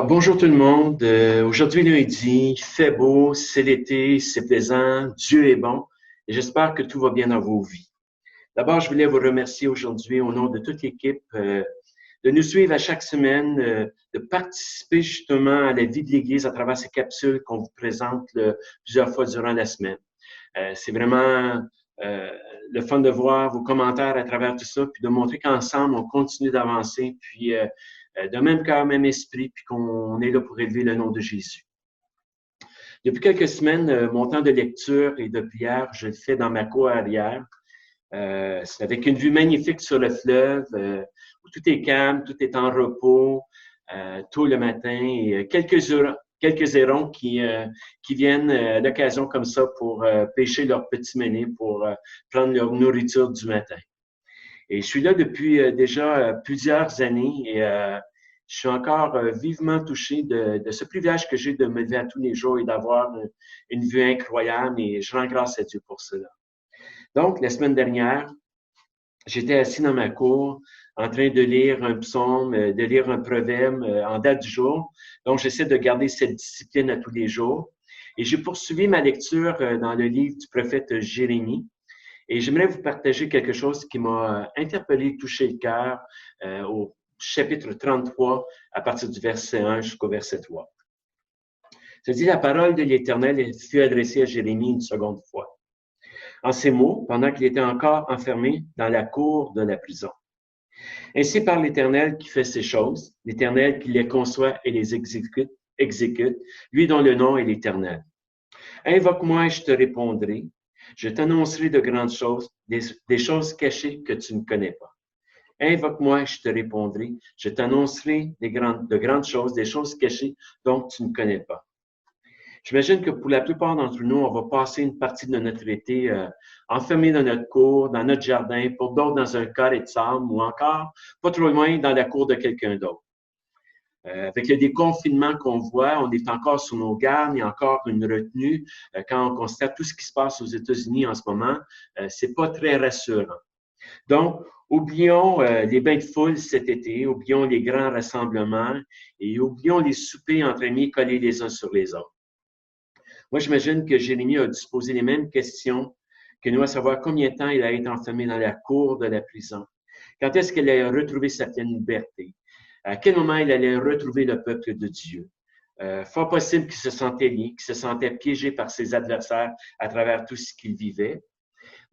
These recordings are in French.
Alors, bonjour tout le monde. Aujourd'hui, lundi, il fait beau, c'est l'été, c'est plaisant, Dieu est bon et j'espère que tout va bien dans vos vies. D'abord, je voulais vous remercier aujourd'hui au nom de toute l'équipe de nous suivre à chaque semaine, de participer justement à la vie de l'Église à travers ces capsules qu'on vous présente plusieurs fois durant la semaine. C'est vraiment le fun de voir vos commentaires à travers tout ça, puis de montrer qu'ensemble, on continue d'avancer, puis de même cœur, même esprit, puis qu'on est là pour élever le nom de Jésus. Depuis quelques semaines, mon temps de lecture et de prière, je le fais dans ma cour arrière. C'est avec une vue magnifique sur le fleuve, où tout est calme, tout est en repos, tôt le matin, et quelques hérons qui viennent à l'occasion comme ça pour pêcher leur petit mené, pour prendre leur nourriture du matin. Et je suis là depuis déjà plusieurs années et je suis encore vivement touché de ce privilège que j'ai de me lever à tous les jours et d'avoir une vue incroyable et je rends grâce à Dieu pour cela. Donc, la semaine dernière, j'étais assis dans ma cour en train de lire un psaume, de lire un proverbe en date du jour. Donc, j'essaie de garder cette discipline à tous les jours. Et j'ai poursuivi ma lecture dans le livre du prophète Jérémie. Et j'aimerais vous partager quelque chose qui m'a interpellé, touché le cœur au chapitre 33, à partir du verset 1 jusqu'au verset 3. Ça dit, la parole de l'Éternel fut adressée à Jérémie une seconde fois. En ces mots, pendant qu'il était encore enfermé dans la cour de la prison. Ainsi par l'Éternel qui fait ces choses, l'Éternel qui les conçoit et les exécute, lui dont le nom est l'Éternel. Invoque-moi et je te répondrai. Je t'annoncerai de grandes choses, des choses cachées que tu ne connais pas. Invoque-moi et je te répondrai. Je t'annoncerai de grandes choses, des choses cachées dont tu ne connais pas. J'imagine que pour la plupart d'entre nous, on va passer une partie de notre été enfermé dans notre cour, dans notre jardin, pour d'autres dans un carré de sable ou encore, pas trop loin, dans la cour de quelqu'un d'autre. Avec le déconfinement qu'on voit, on est encore sur nos gardes, il y a encore une retenue. Quand on constate tout ce qui se passe aux États-Unis en ce moment, c'est pas très rassurant. Donc, oublions les bains de foule cet été, oublions les grands rassemblements et oublions les soupers entre amis collés les uns sur les autres. Moi, j'imagine que Jérémie a dû se poser les mêmes questions que nous, à savoir combien de temps il a été enfermé dans la cour de la prison. Quand est-ce qu'il a retrouvé sa pleine liberté? À quel moment il allait retrouver le peuple de Dieu? Fort possible qu'il se sentait lié, qu'il se sentait piégé par ses adversaires à travers tout ce qu'il vivait.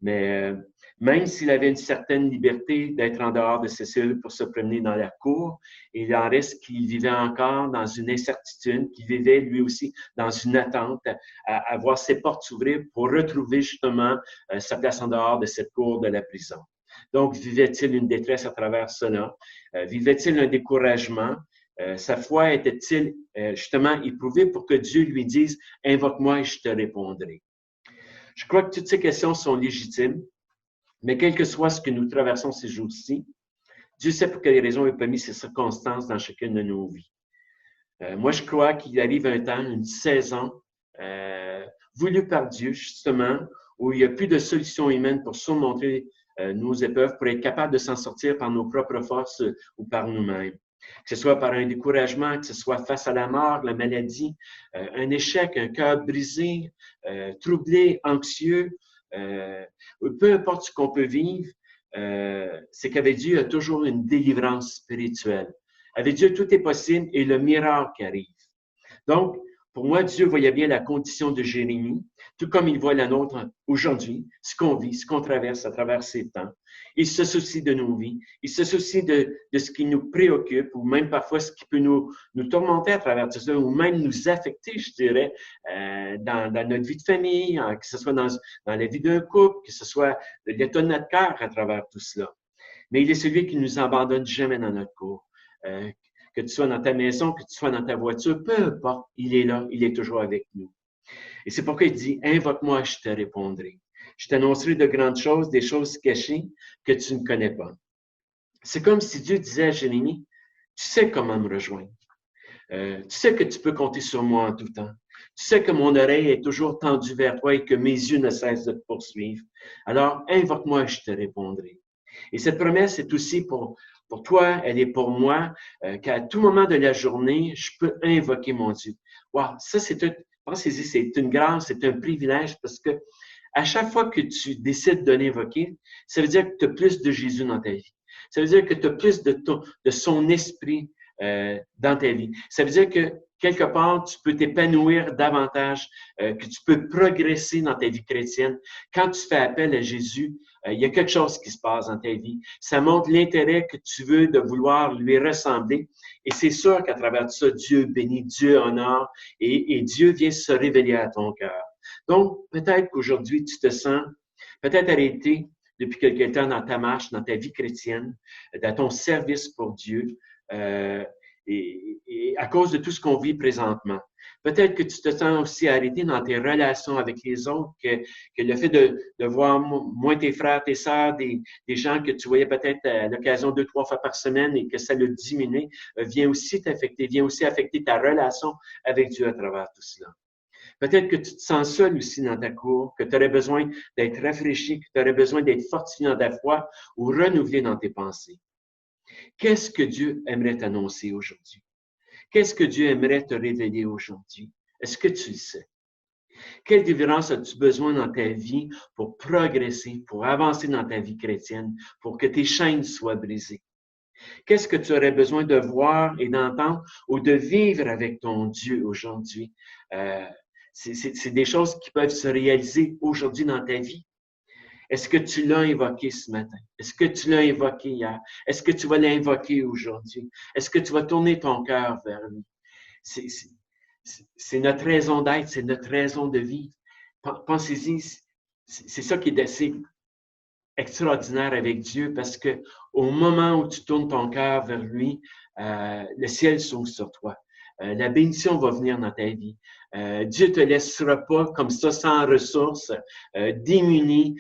Mais même s'il avait une certaine liberté d'être en dehors de ses cellules pour se promener dans la cour, il en reste qu'il vivait encore dans une incertitude, qu'il vivait lui aussi dans une attente à voir ses portes s'ouvrir pour retrouver justement sa place en dehors de cette cour de la prison. Donc, vivait-il une détresse à travers cela? Vivait-il un découragement? Sa foi était-il justement éprouvée pour que Dieu lui dise « Invoque-moi et je te répondrai ». Je crois que toutes ces questions sont légitimes, mais quel que soit ce que nous traversons ces jours-ci, Dieu sait pour quelles raisons il a permis ces circonstances dans chacune de nos vies. Moi, je crois qu'il arrive un temps, une saison voulue par Dieu, justement, où il n'y a plus de solution humaine pour surmonter nos épreuves, pour être capable de s'en sortir par nos propres forces ou par nous-mêmes. Que ce soit par un découragement, que ce soit face à la mort, la maladie, un échec, un cœur brisé, troublé, anxieux, peu importe ce qu'on peut vivre, c'est qu'avec Dieu, il y a toujours une délivrance spirituelle. Avec Dieu, tout est possible et le miracle arrive. Donc, pour moi, Dieu voyait bien la condition de Jérémie, tout comme il voit la nôtre aujourd'hui, ce qu'on vit, ce qu'on traverse à travers ces temps. Il se soucie de nos vies, il se soucie de ce qui nous préoccupe ou même parfois ce qui peut nous tourmenter à travers tout ça ou même nous affecter, je dirais, dans notre vie de famille, que ce soit dans la vie d'un couple, que ce soit l'état de notre cœur à travers tout cela. Mais il est celui qui nous abandonne jamais dans notre cours. Que tu sois dans ta maison, que tu sois dans ta voiture, peu importe, il est là, il est toujours avec nous. Et c'est pourquoi il dit, invoque-moi, je te répondrai. Je t'annoncerai de grandes choses, des choses cachées que tu ne connais pas. C'est comme si Dieu disait à Jérémie, tu sais comment me rejoindre. Tu sais que tu peux compter sur moi en tout temps. Tu sais que mon oreille est toujours tendue vers toi et que mes yeux ne cessent de te poursuivre. Alors, invoque-moi et je te répondrai. Et cette promesse est aussi pour pour toi, elle est pour moi, qu'à tout moment de la journée, je peux invoquer mon Dieu. Wow, ça, pensez-y, c'est une grâce, c'est un privilège parce que à chaque fois que tu décides de l'invoquer, ça veut dire que tu as plus de Jésus dans ta vie. Ça veut dire que tu as plus de son esprit dans ta vie. Ça veut dire que quelque part, tu peux t'épanouir davantage, que tu peux progresser dans ta vie chrétienne. Quand tu fais appel à Jésus, il y a quelque chose qui se passe dans ta vie. Ça montre l'intérêt que tu veux de vouloir lui ressembler. Et c'est sûr qu'à travers ça, Dieu bénit, Dieu honore et Dieu vient se révéler à ton cœur. Donc, peut-être qu'aujourd'hui, tu te sens peut-être arrêté depuis quelque temps dans ta marche, dans ta vie chrétienne, dans ton service pour Dieu, et à cause de tout ce qu'on vit présentement. Peut-être que tu te sens aussi arrêté dans tes relations avec les autres, que le fait de voir moins tes frères, tes sœurs, des gens que tu voyais peut-être à l'occasion 2-3 fois par semaine et que ça l'a diminué, vient aussi t'affecter, vient aussi affecter ta relation avec Dieu à travers tout cela. Peut-être que tu te sens seul aussi dans ta cour, que tu aurais besoin d'être rafraîchi, que tu aurais besoin d'être fortifié dans ta foi ou renouvelé dans tes pensées. Qu'est-ce que Dieu aimerait t'annoncer aujourd'hui? Qu'est-ce que Dieu aimerait te révéler aujourd'hui? Est-ce que tu le sais? Quelle différence as-tu besoin dans ta vie pour progresser, pour avancer dans ta vie chrétienne, pour que tes chaînes soient brisées? Qu'est-ce que tu aurais besoin de voir et d'entendre ou de vivre avec ton Dieu aujourd'hui? C'est des choses qui peuvent se réaliser aujourd'hui dans ta vie. Est-ce que tu l'as invoqué ce matin? Est-ce que tu l'as invoqué hier? Est-ce que tu vas l'invoquer aujourd'hui? Est-ce que tu vas tourner ton cœur vers lui? C'est notre raison d'être, c'est notre raison de vivre. Pensez-y, c'est ça qui est assez extraordinaire avec Dieu parce que au moment où tu tournes ton cœur vers lui, le ciel s'ouvre sur toi. La bénédiction va venir dans ta vie. Dieu te laissera pas comme ça, sans ressources, démunis.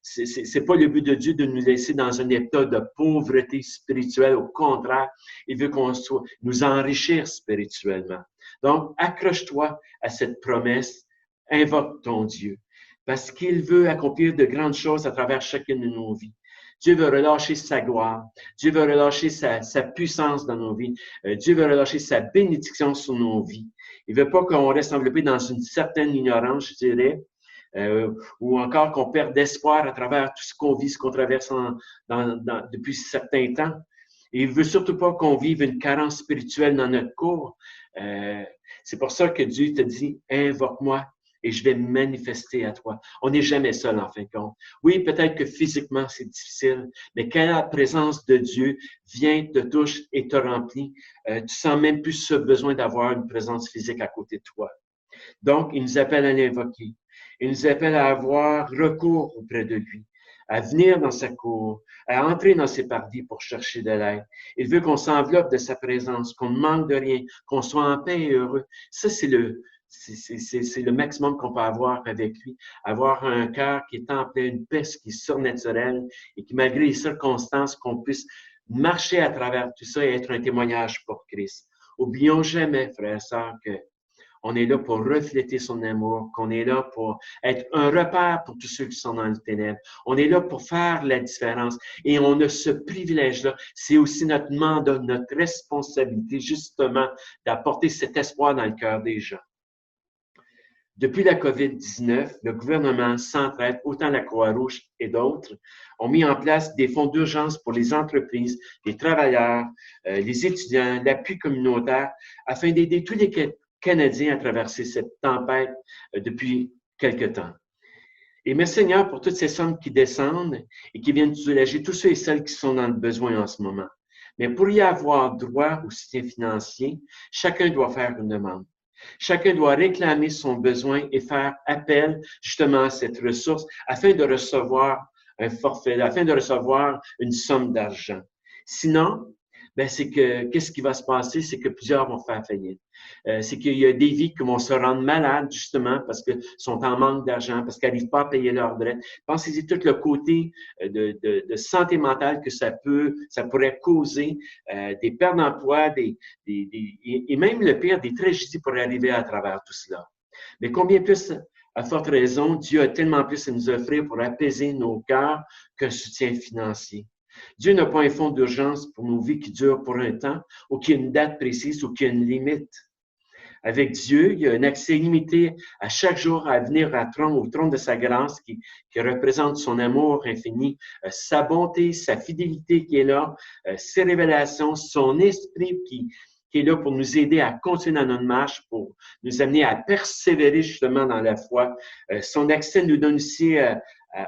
C'est pas le but de Dieu de nous laisser dans un état de pauvreté spirituelle. Au contraire, il veut qu'on soit, nous enrichir spirituellement. Donc, accroche-toi à cette promesse. Invoque ton Dieu. Parce qu'il veut accomplir de grandes choses à travers chacune de nos vies. Dieu veut relâcher sa gloire. Dieu veut relâcher sa puissance dans nos vies. Dieu veut relâcher sa bénédiction sur nos vies. Il veut pas qu'on reste enveloppé dans une certaine ignorance, je dirais, ou encore qu'on perde espoir à travers tout ce qu'on vit, ce qu'on traverse depuis certains temps. Et il veut surtout pas qu'on vive une carence spirituelle dans notre cours. C'est pour ça que Dieu te dit, invoque-moi et je vais me manifester à toi. On n'est jamais seul, en fin de compte. Oui, peut-être que physiquement, c'est difficile, mais quand la présence de Dieu vient, te touche et te remplit, tu sens même plus ce besoin d'avoir une présence physique à côté de toi. Donc, il nous appelle à l'invoquer. Il nous appelle à avoir recours auprès de lui, à venir dans sa cour, à entrer dans ses paradis pour chercher de l'aide. Il veut qu'on s'enveloppe de sa présence, qu'on ne manque de rien, qu'on soit en paix et heureux. Ça, c'est le maximum qu'on peut avoir avec lui. Avoir un cœur qui est en pleine paix, qui est surnaturel et qui, malgré les circonstances, qu'on puisse marcher à travers tout ça et être un témoignage pour Christ. Oublions jamais, frères et sœurs, qu'on est là pour refléter son amour, qu'on est là pour être un repère pour tous ceux qui sont dans le ténèbre. On est là pour faire la différence. Et on a ce privilège-là. C'est aussi notre mandat, notre responsabilité, justement, d'apporter cet espoir dans le cœur des gens. Depuis la COVID-19, le gouvernement Centraide, autant la Croix-Rouge et d'autres, ont mis en place des fonds d'urgence pour les entreprises, les travailleurs, les étudiants, l'appui communautaire, afin d'aider tous les Canadiens à traverser cette tempête depuis quelque temps. Et merci Seigneur pour toutes ces sommes qui descendent et qui viennent soulager tous ceux et celles qui sont dans le besoin en ce moment. Mais pour y avoir droit au soutien financier, chacun doit faire une demande. Chacun doit réclamer son besoin et faire appel justement à cette ressource afin de recevoir un forfait, afin de recevoir une somme d'argent. Sinon, c'est que qu'est-ce qui va se passer? C'est que plusieurs vont faire faillite. C'est qu'il y a des vies qui vont se rendre malades justement parce qu'ils sont en manque d'argent, parce qu'ils n'arrivent pas à payer leurs dettes. Pensez-y tout le côté de santé mentale que ça pourrait causer, des pertes d'emploi, et même le pire, des tragédies pour arriver à travers tout cela. Mais combien plus, à forte raison, Dieu a tellement plus à nous offrir pour apaiser nos cœurs qu'un soutien financier. Dieu n'a pas un fonds d'urgence pour nos vies qui dure pour un temps, ou qui a une date précise, ou qui a une limite. Avec Dieu, il y a un accès illimité à chaque jour à venir au trône de sa grâce qui représente son amour infini, sa bonté, sa fidélité qui est là, ses révélations, son esprit qui est là pour nous aider à continuer dans notre marche, pour nous amener à persévérer justement dans la foi. Son accès nous donne aussi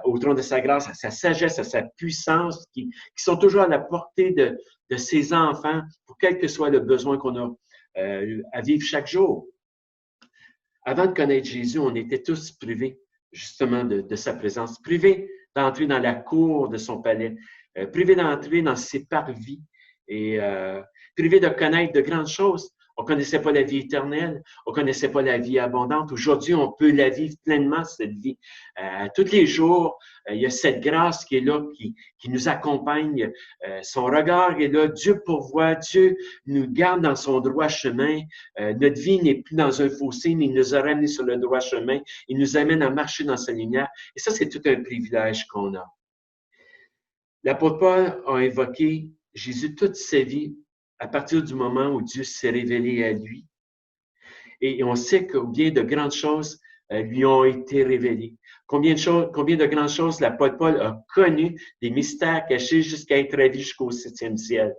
au trône de sa grâce, à sa sagesse, à sa puissance, qui sont toujours à la portée de ses enfants, pour quel que soit le besoin qu'on a à vivre chaque jour. Avant de connaître Jésus, on était tous privés justement de sa présence, privés d'entrer dans la cour de son palais, privés d'entrer dans ses parvis et privés de connaître de grandes choses. On ne connaissait pas la vie éternelle, on ne connaissait pas la vie abondante. Aujourd'hui, on peut la vivre pleinement, cette vie. Tous les jours, il y a cette grâce qui est là, qui nous accompagne. Son regard est là, Dieu pourvoit, Dieu nous garde dans son droit chemin. Notre vie n'est plus dans un fossé, mais il nous a ramenés sur le droit chemin. Il nous amène à marcher dans sa lumière. Et ça, c'est tout un privilège qu'on a. L'apôtre Paul a invoqué Jésus toute sa vie à partir du moment où Dieu s'est révélé à lui. Et on sait que bien de grandes choses lui ont été révélées. Combien de grandes choses l'apôtre Paul a connues, des mystères cachés jusqu'à être ravi jusqu'au 7e ciel.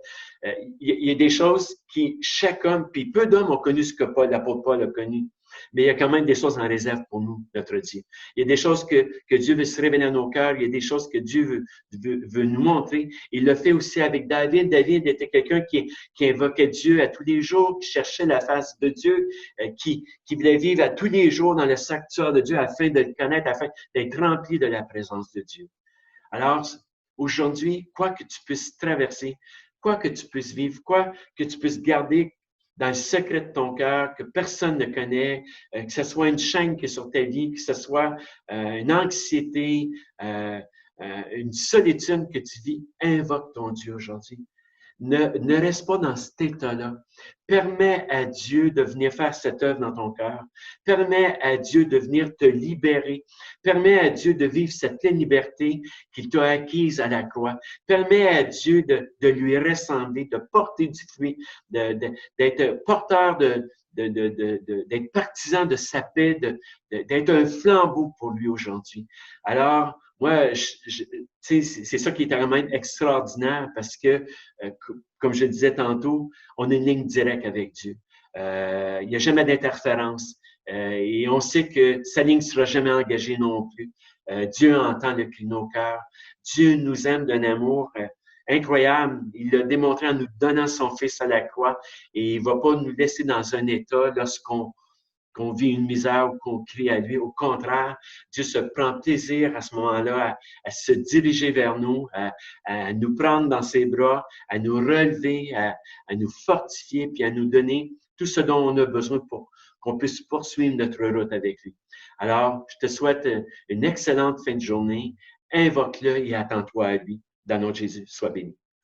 Il y a des choses qui, chaque homme, puis peu d'hommes ont connu ce que l'apôtre Paul a connu. Mais il y a quand même des choses en réserve pour nous, notre Dieu. Il y a des choses que Dieu veut se révéler à nos cœurs. Il y a des choses que Dieu veut nous montrer. Il l'a fait aussi avec David. David était quelqu'un qui invoquait Dieu à tous les jours, qui cherchait la face de Dieu, qui voulait vivre à tous les jours dans le sanctuaire de Dieu afin de le connaître, afin d'être rempli de la présence de Dieu. Alors, aujourd'hui, quoi que tu puisses traverser, quoi que tu puisses vivre, quoi que tu puisses garder dans le secret de ton cœur, que personne ne connaît, que ce soit une chaîne qui est sur ta vie, que ce soit une anxiété, une solitude que tu vis, invoque ton Dieu aujourd'hui. Ne reste pas dans cet état-là. Permets à Dieu de venir faire cette œuvre dans ton cœur. Permets à Dieu de venir te libérer. Permets à Dieu de vivre cette pleine liberté qu'il t'a acquise à la croix. Permets à Dieu de lui ressembler, de porter du fruit, d'être porteur d'être partisan de sa paix, d'être un flambeau pour lui aujourd'hui. Alors, moi, c'est ça qui est vraiment extraordinaire parce que, comme je le disais tantôt, on a une ligne directe avec Dieu. Il n'y a jamais d'interférence et on sait que sa ligne ne sera jamais engagée non plus. Dieu entend le cri de nos cœurs. Dieu nous aime d'un amour incroyable. Il l'a démontré en nous donnant son Fils à la croix et il ne va pas nous laisser dans un état lorsqu'on vit une misère ou qu'on crie à lui. Au contraire, Dieu se prend plaisir à ce moment-là à se diriger vers nous, à nous prendre dans ses bras, à nous relever, à nous fortifier, puis à nous donner tout ce dont on a besoin pour qu'on puisse poursuivre notre route avec lui. Alors, je te souhaite une excellente fin de journée. Invoque-le et attends-toi à lui. Dans notre Jésus, sois béni.